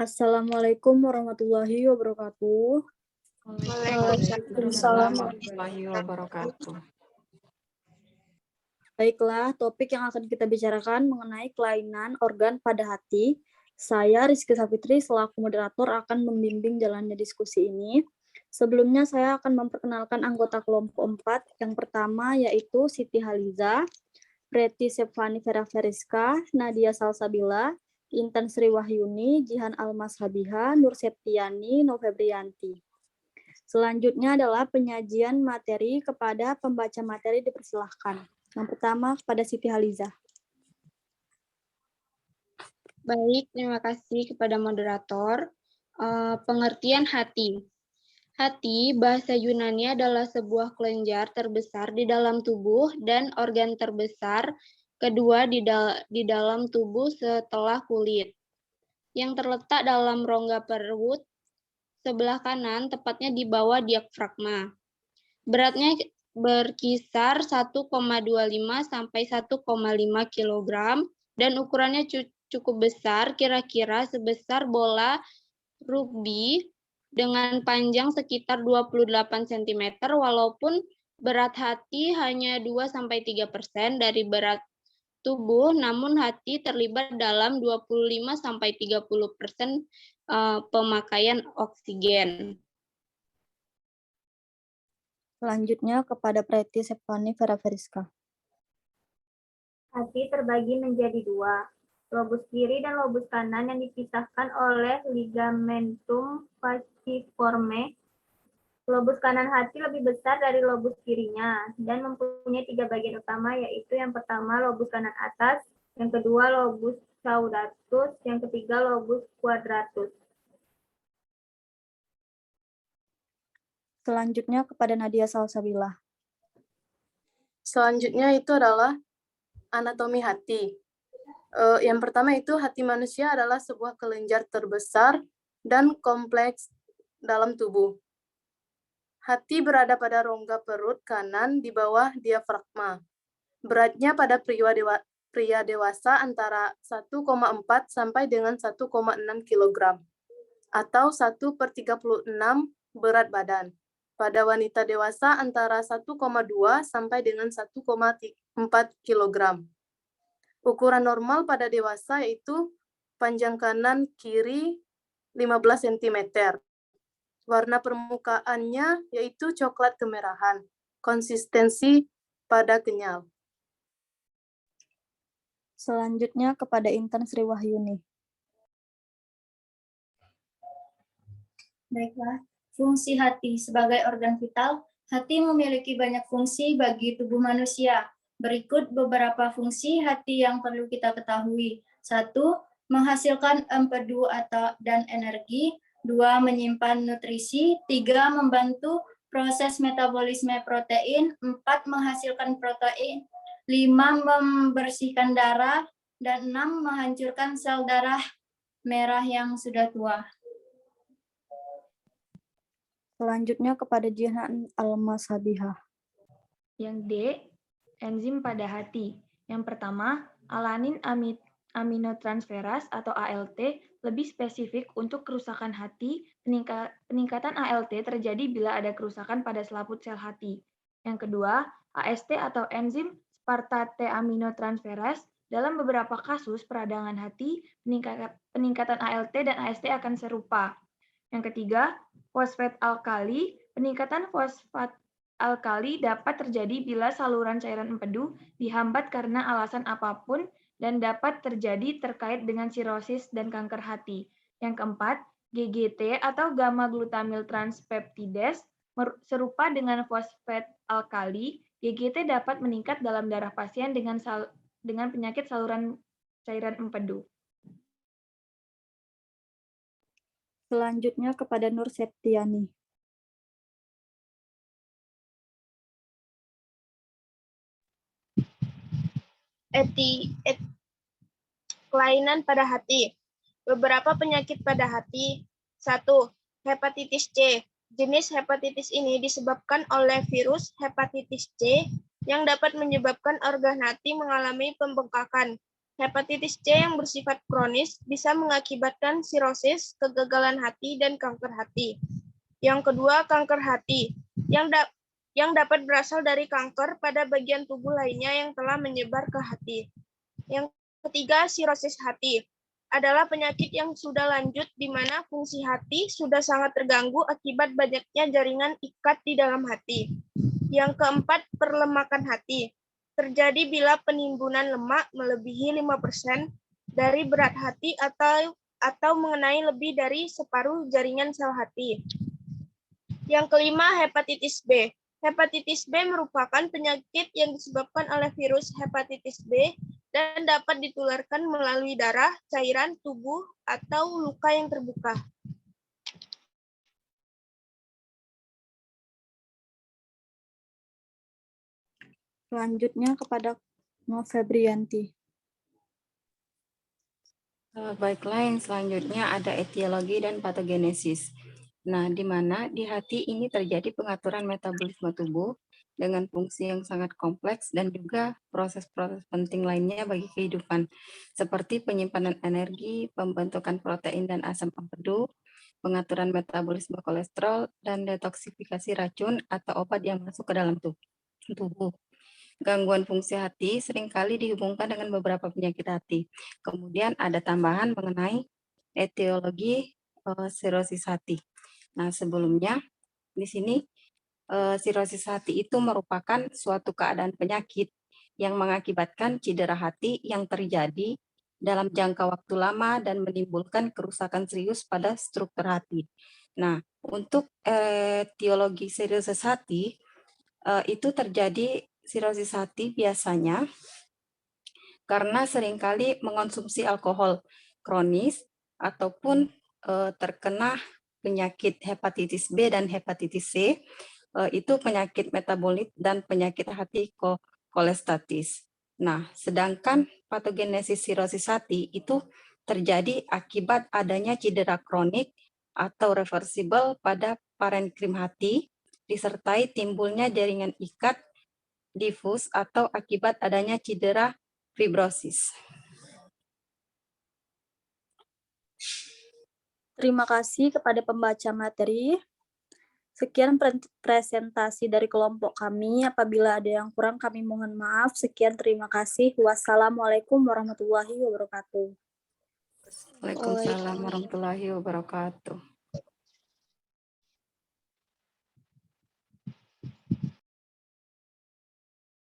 Assalamualaikum warahmatullahi wabarakatuh. Waalaikumsalam warahmatullahi wabarakatuh. Baiklah, topik yang akan kita bicarakan mengenai kelainan organ pada hati. Saya, Rizky Safitri, selaku moderator akan membimbing jalannya diskusi ini. Sebelumnya saya akan memperkenalkan anggota kelompok 4. Yang pertama yaitu Siti Haliza, Preti Sepfani Vera-Veriska, Nadia Salsabila, Intan Sri Wahyuni, Jihan Almashabiha, Nur Septiani, Novebrianti. Selanjutnya adalah penyajian materi. Kepada pembaca materi dipersilahkan. Yang pertama kepada Siti Haliza. Baik, terima kasih kepada moderator. Pengertian hati. Hati, bahasa Yunani adalah sebuah kelenjar terbesar di dalam tubuh dan organ terbesar kedua di dalam tubuh setelah kulit, yang terletak dalam rongga perut sebelah kanan, tepatnya di bawah diafragma. Beratnya berkisar 1,25 sampai 1,5 kg dan ukurannya cukup besar, kira-kira sebesar bola rugby dengan panjang sekitar 28 cm, walaupun berat hati hanya 2-3% dari berat tubuh, namun hati terlibat dalam 25-30% pemakaian oksigen. Selanjutnya kepada Preti Sepfani Vera-Veriska. Hati terbagi menjadi dua, lobus kiri dan lobus kanan yang dipisahkan oleh ligamentum falciforme. Lobus kanan hati lebih besar dari lobus kirinya dan mempunyai 3 bagian utama, yaitu yang pertama lobus kanan atas, yang kedua lobus caudatus, yang ketiga lobus quadratus. Selanjutnya kepada Nadia Salsabila. Selanjutnya itu adalah anatomi hati. Yang pertama itu hati manusia adalah sebuah kelenjar terbesar dan kompleks dalam tubuh. Hati berada pada rongga perut kanan di bawah diafragma. Beratnya pada pria dewasa antara 1,4 sampai dengan 1,6 kg atau 1/36 berat badan. Pada wanita dewasa antara 1,2 sampai dengan 1,4 kg. Ukuran normal pada dewasa yaitu panjang kanan kiri 15 cm. Warna permukaannya yaitu coklat kemerahan. Konsistensi pada kenyal. Selanjutnya kepada Intan Sri Wahyuni. Baiklah, fungsi hati sebagai organ vital. Hati memiliki banyak fungsi bagi tubuh manusia. Berikut beberapa fungsi hati yang perlu kita ketahui. 1. Menghasilkan empedu dan energi. 2. Menyimpan nutrisi. 3. Membantu proses metabolisme protein. 4. Menghasilkan protein. 5. Membersihkan darah. Dan 6. Menghancurkan sel darah merah yang sudah tua. Selanjutnya kepada Jihan Almashabiha. Yang D, enzim pada hati. Yang pertama, alanin aminotransferase atau ALT lebih spesifik untuk kerusakan hati. Peningkatan ALT terjadi bila ada kerusakan pada selaput sel hati. Yang kedua, AST atau enzim aspartate aminotransferase. Dalam beberapa kasus peradangan hati, peningkatan ALT dan AST akan serupa. Yang ketiga, fosfat alkali. Peningkatan fosfat alkali dapat terjadi bila saluran cairan empedu dihambat karena alasan apapun dan dapat terjadi terkait dengan sirosis dan kanker hati. Yang keempat, GGT atau gamma glutamil transpeptidase serupa dengan fosfat alkali. GGT dapat meningkat dalam darah pasien dengan penyakit saluran cairan empedu. Selanjutnya kepada Nur Septiani. Kelainan pada hati. Beberapa penyakit pada hati. 1. Hepatitis C. Jenis hepatitis ini disebabkan oleh virus hepatitis C yang dapat menyebabkan organ hati mengalami pembengkakan. Hepatitis C yang bersifat kronis bisa mengakibatkan sirosis, kegagalan hati, dan kanker hati. Yang kedua, kanker hati, yang dapat berasal dari kanker pada bagian tubuh lainnya yang telah menyebar ke hati. Yang ketiga, sirosis hati adalah penyakit yang sudah lanjut di mana fungsi hati sudah sangat terganggu akibat banyaknya jaringan ikat di dalam hati. Yang keempat, perlemakan hati. Terjadi bila penimbunan lemak melebihi 5% dari berat hati atau mengenai lebih dari separuh jaringan sel hati. Yang kelima, hepatitis B. Hepatitis B merupakan penyakit yang disebabkan oleh virus hepatitis B dan dapat ditularkan melalui darah, cairan tubuh, atau luka yang terbuka. Selanjutnya kepada Febrianti. Baiklah, yang selanjutnya ada etiologi dan patogenesis. Nah, di mana di hati ini terjadi pengaturan metabolisme tubuh dengan fungsi yang sangat kompleks dan juga proses-proses penting lainnya bagi kehidupan, seperti penyimpanan energi, pembentukan protein dan asam empedu, pengaturan metabolisme kolesterol, dan detoksifikasi racun atau obat yang masuk ke dalam tubuh. Gangguan fungsi hati seringkali dihubungkan dengan beberapa penyakit hati. Kemudian ada tambahan mengenai etiologi sirosis hati. Nah, sebelumnya di sini sirosis hati itu merupakan suatu keadaan penyakit yang mengakibatkan cedera hati yang terjadi dalam jangka waktu lama dan menimbulkan kerusakan serius pada struktur hati. Nah, untuk etiologi sirosis hati itu terjadi sirosis hati biasanya karena seringkali mengonsumsi alkohol kronis ataupun terkena penyakit hepatitis B dan hepatitis C, itu penyakit metabolit dan penyakit hati kolestatis. Nah, sedangkan patogenesis sirosis hati itu terjadi akibat adanya cedera kronik atau reversible pada parenkrim hati, disertai timbulnya jaringan ikat difus atau akibat adanya cedera fibrosis. Terima kasih kepada pembaca materi. Sekian presentasi dari kelompok kami. Apabila ada yang kurang, kami mohon maaf. Sekian, terima kasih. Wassalamualaikum warahmatullahi wabarakatuh. Waalaikumsalam warahmatullahi wabarakatuh.